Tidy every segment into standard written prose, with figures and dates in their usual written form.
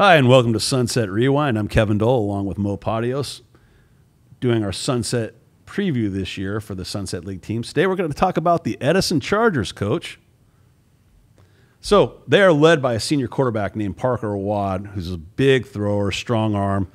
Hi, and welcome to Sunset Rewind. I'm Kevin Dole, along with Mo Padios, doing our Sunset preview this year for the Sunset League teams. Today we're going to talk about the Edison Chargers, Coach. So they are led by a senior quarterback named Parker Awad, who's a big thrower, strong arm,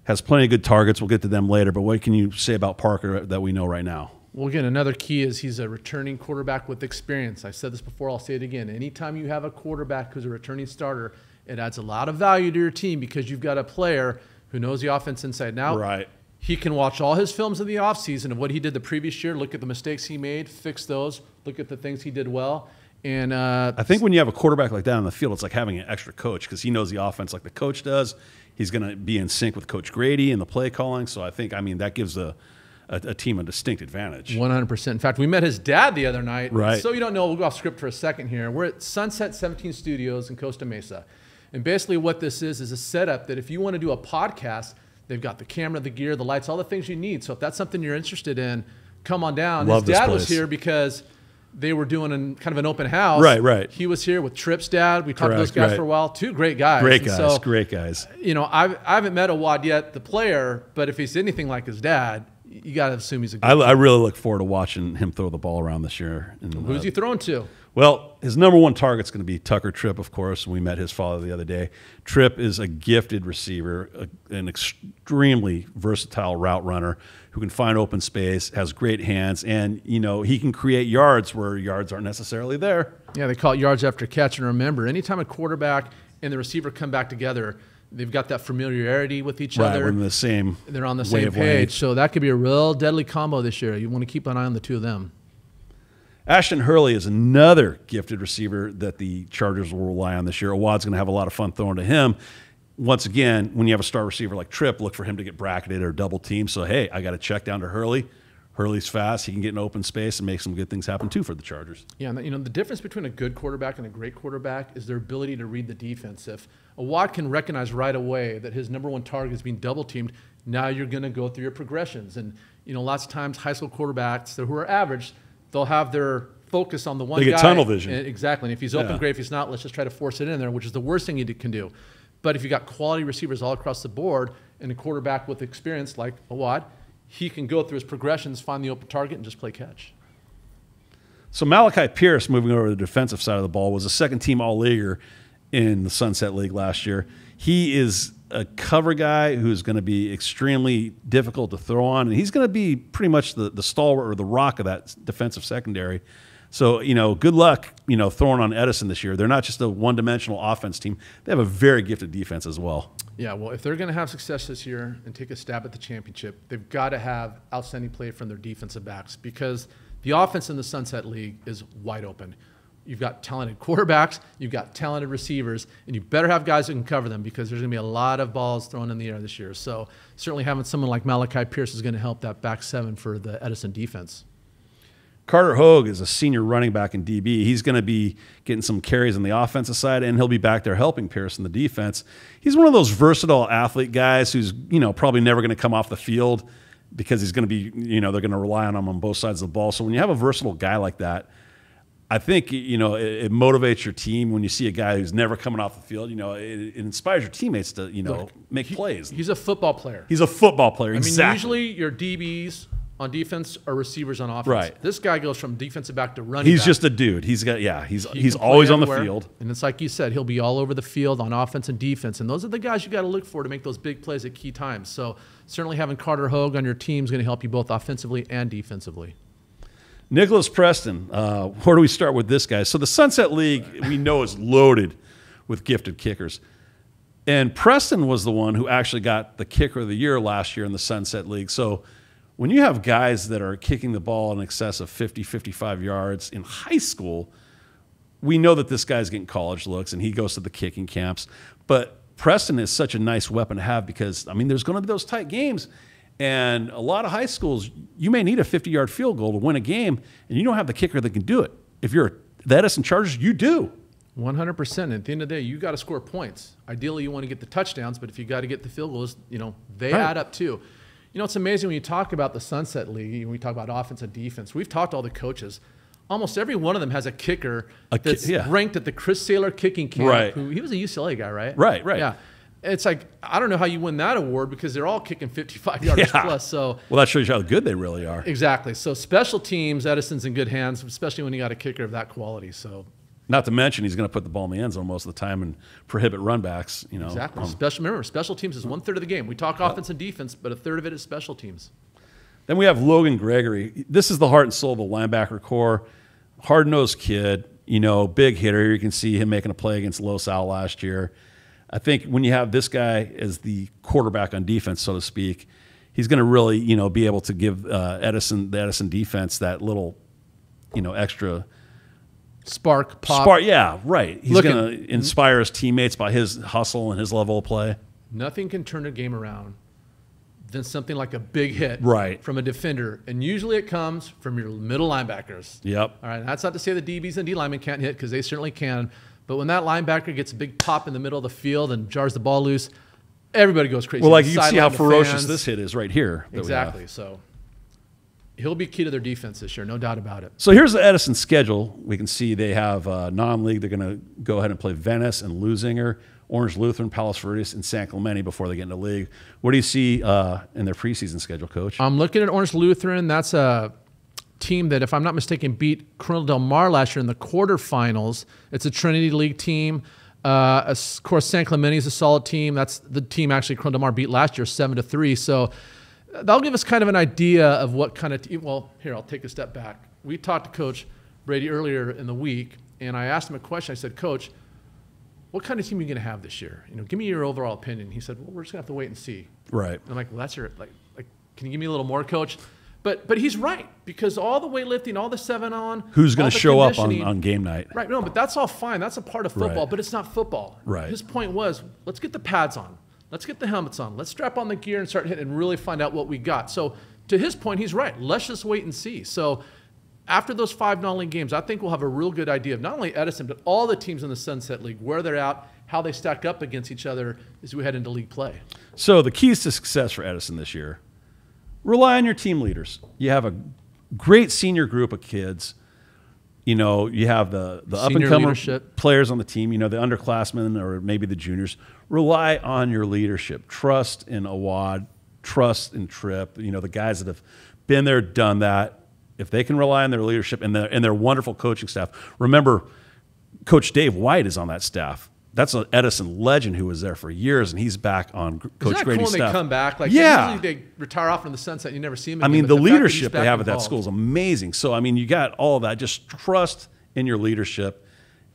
has plenty of good targets. We'll get to them later, but what can you say about Parker that we know right now? Well, again, another key is he's a returning quarterback with experience. I said this before, I'll say it again. Anytime you have a quarterback who's a returning starter, it adds a lot of value to your team because you've got a player who knows the offense inside and out. Right. He can watch all his films in the offseason of what he did the previous year, look at the mistakes he made, fix those, look at the things he did well. And I think when you have a quarterback like that on the field, it's like having an extra coach because he knows the offense like the coach does. He's going to be in sync with Coach Grady and the play calling. So I think, that gives a team a distinct advantage. 100%. In fact, we met his dad the other night. Right. So you don't know, we'll go off script for a second here. We're at Sunset 17 Studios in Costa Mesa. And basically what this is a setup that if you want to do a podcast, they've got the camera, the gear, the lights, all the things you need. So if that's something you're interested in, come on down. Love his dad this was place. Here because they were doing kind of an open house. Right. He was here with Tripp's dad. We talked to those guys for a while. Two great guys. Great guys, so, great guys. You know, I haven't met Awad yet, the player, but if he's anything like his dad, you got to assume he's a good I really look forward to watching him throw the ball around this year. And, Who's he throwing to? Well, his number one target's going to be Tucker Tripp, of course. We met his father the other day. Tripp is a gifted receiver, an extremely versatile route runner who can find open space, has great hands, and he can create yards where yards aren't necessarily there. Yeah, they call it yards after catch. And remember, anytime a quarterback and the receiver come back together, they've got that familiarity with each other. Right, they're on the same page. So that could be a real deadly combo this year. You want to keep an eye on the two of them. Ashton Hurley is another gifted receiver that the Chargers will rely on this year. Awad's going to have a lot of fun throwing to him. Once again, when you have a star receiver like Tripp, look for him to get bracketed or double teamed. So, hey, I got to check down to Hurley. Hurley's fast. He can get in open space and make some good things happen, too, for the Chargers. Yeah, and the difference between a good quarterback and a great quarterback is their ability to read the defense. If Awad can recognize right away that his number one target is being double-teamed, now you're going to go through your progressions. And, lots of times high school quarterbacks who are average, they'll have their focus on the one guy. They get tunnel vision. Exactly. And if he's open, great. If he's not, let's just try to force it in there, which is the worst thing you can do. But if you got quality receivers all across the board and a quarterback with experience like Awad, he can go through his progressions, find the open target, and just play catch. So Malachi Pierce, moving over to the defensive side of the ball, was a second-team All-Leaguer in the Sunset League last year. He is a cover guy who's going to be extremely difficult to throw on, and he's going to be pretty much the stalwart or the rock of that defensive secondary. So, good luck, throwing on Edison this year. They're not just a one-dimensional offense team. They have a very gifted defense as well. Yeah, well, if they're going to have success this year and take a stab at the championship, they've got to have outstanding play from their defensive backs because the offense in the Sunset League is wide open. You've got talented quarterbacks, you've got talented receivers, and you better have guys who can cover them because there's going to be a lot of balls thrown in the air this year. So certainly having someone like Malachi Pierce is going to help that back seven for the Edison defense. Carter Hogue is a senior running back in DB. He's going to be getting some carries on the offensive side, and he'll be back there helping Pierce in the defense. He's one of those versatile athlete guys who's, probably never going to come off the field because he's going to be, they're going to rely on him on both sides of the ball. So when you have a versatile guy like that, I think, it motivates your team when you see a guy who's never coming off the field. It inspires your teammates to, make plays. He's a football player. He's a football player, exactly. Usually your DBs on defense are receivers on offense. Right. This guy goes from defensive back to running He's back. just a dude. He's always on the field. And it's like you said, he'll be all over the field on offense and defense. And those are the guys you got to look for to make those big plays at key times. So certainly having Carter Hogue on your team is going to help you both offensively and defensively. Nicolas Preston, where do we start with this guy? So the Sunset League, we know, is loaded with gifted kickers. And Preston was the one who actually got the kicker of the year last year in the Sunset League. So when you have guys that are kicking the ball in excess of 50, 55 yards in high school, we know that this guy's getting college looks and he goes to the kicking camps. But Preston is such a nice weapon to have because, there's going to be those tight games. And a lot of high schools, you may need a 50-yard field goal to win a game, and you don't have the kicker that can do it. If you're the Edison Chargers, you do. 100%. At the end of the day, you got to score points. Ideally, you want to get the touchdowns, but if you got to get the field goals, they add up too. It's amazing when you talk about the Sunset League, when we talk about offense and defense. We've talked to all the coaches. almost every one of them has a kicker that's ranked at the Chris Saylor kicking camp. Right. He was a UCLA guy, right? Right, right. Yeah. it's like, I don't know how you win that award because they're all kicking 55 yards plus. So well, that shows you how good they really are. Exactly. So special teams, Edison's in good hands, especially when you got a kicker of that quality. So not to mention he's going to put the ball in the end zone most of the time and prohibit run backs. You know, exactly. Remember, special teams is 1/3 of the game. We talk offense and defense, but 1/3 of it is special teams. Then we have Logan Gregory. This is the heart and soul of the linebacker core. Hard-nosed kid, you know, big hitter. You can see him making a play against Los Al last year. I think when you have this guy as the quarterback on defense, so to speak, he's going to really, you know, be able to give the Edison defense that little, you know, extra spark, pop. Yeah, right. He's going to inspire his teammates by his hustle and his level of play. Nothing can turn a game around than something like a big hit right. from a defender. And usually it comes from your middle linebackers. Yep. All right, that's not to say the DBs and D linemen can't hit, because they certainly can. But when that linebacker gets a big pop in the middle of the field and jars the ball loose, everybody goes crazy. Well, like you can see how ferocious this hit is right here. Exactly. So he'll be key to their defense this year, no doubt about it. So here's the Edison schedule. We can see they have non-league. They're going to go ahead and play Venice and Lusinger, Orange Lutheran, Palos Verdes, and San Clemente before they get into league. What do you see in their preseason schedule, Coach? I'm looking at Orange Lutheran. That's a team that, if I'm not mistaken, beat Corona Del Mar last year in the quarterfinals. It's a Trinity League team. Of course, San Clemente is a solid team. That's the team actually Corona Del Mar beat last year 7-3. So that'll give us kind of an idea of what kind of team. Well, here, I'll take a step back. We talked to Coach Brady earlier in the week, and I asked him a question. I said, Coach, what kind of team are you going to have this year? You know, give me your overall opinion. He said, well, we're just going to have to wait and see. Right. And I'm like, well, that's your, like, can you give me a little more, Coach? But he's right, because all the weightlifting, all the 7-on. Who's going to show up on game night? Right, no, but that's all fine. That's a part of football, right. But it's not football. Right. His point was, let's get the pads on. Let's get the helmets on. Let's strap on the gear and start hitting and really find out what we got. So to his point, he's right. Let's just wait and see. So after those 5 non-league games, I think we'll have a real good idea of not only Edison, but all the teams in the Sunset League, where they're at, how they stack up against each other as we head into league play. So the keys to success for Edison this year: rely on your team leaders. You have a great senior group of kids. You know, you have the up-and-coming players on the team, you know, the underclassmen or maybe the juniors. Rely on your leadership. Trust in Awad. Trust in Tripp. You know, the guys that have been there, done that. If they can rely on their leadership and their wonderful coaching staff. Remember, Coach Dave White is on that staff. That's an Edison legend who was there for years, and he's back on Coach Grady's staff. When they come back, like yeah, usually they retire off in the sunset. You never see them again. I mean, the leadership they have at that school is amazing. So, I mean, you got all of that. Just trust in your leadership,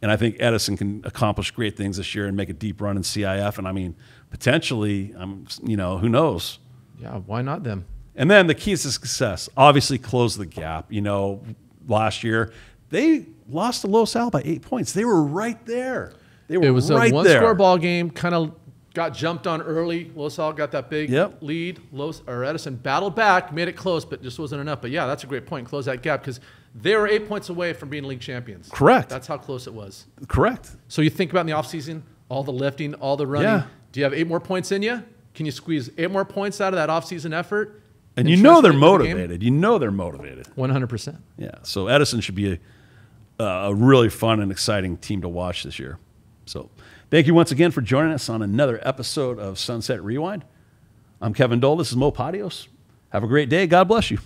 and I think Edison can accomplish great things this year and make a deep run in CIF. And I mean, potentially, you know, who knows? Yeah, why not them? And then the keys to success: obviously, close the gap. You know, last year they lost to Los Al by 8 points. They were right there. It was a one-score ball game, kind of got jumped on early. Los Al got that big lead. Edison battled back, made it close, but just wasn't enough. But, yeah, that's a great point. Close that gap, because they were 8 points away from being league champions. Correct. That's how close it was. Correct. So you think about in the offseason, all the lifting, all the running. Yeah. Do you have 8 more points in you? Can you squeeze 8 more points out of that offseason effort? And you know they're motivated. You know they're motivated. 100%. Yeah. So Edison should be a really fun and exciting team to watch this year. So thank you once again for joining us on another episode of Sunset Rewind. I'm Kevin Dole. This is Mo Padios. Have a great day. God bless you.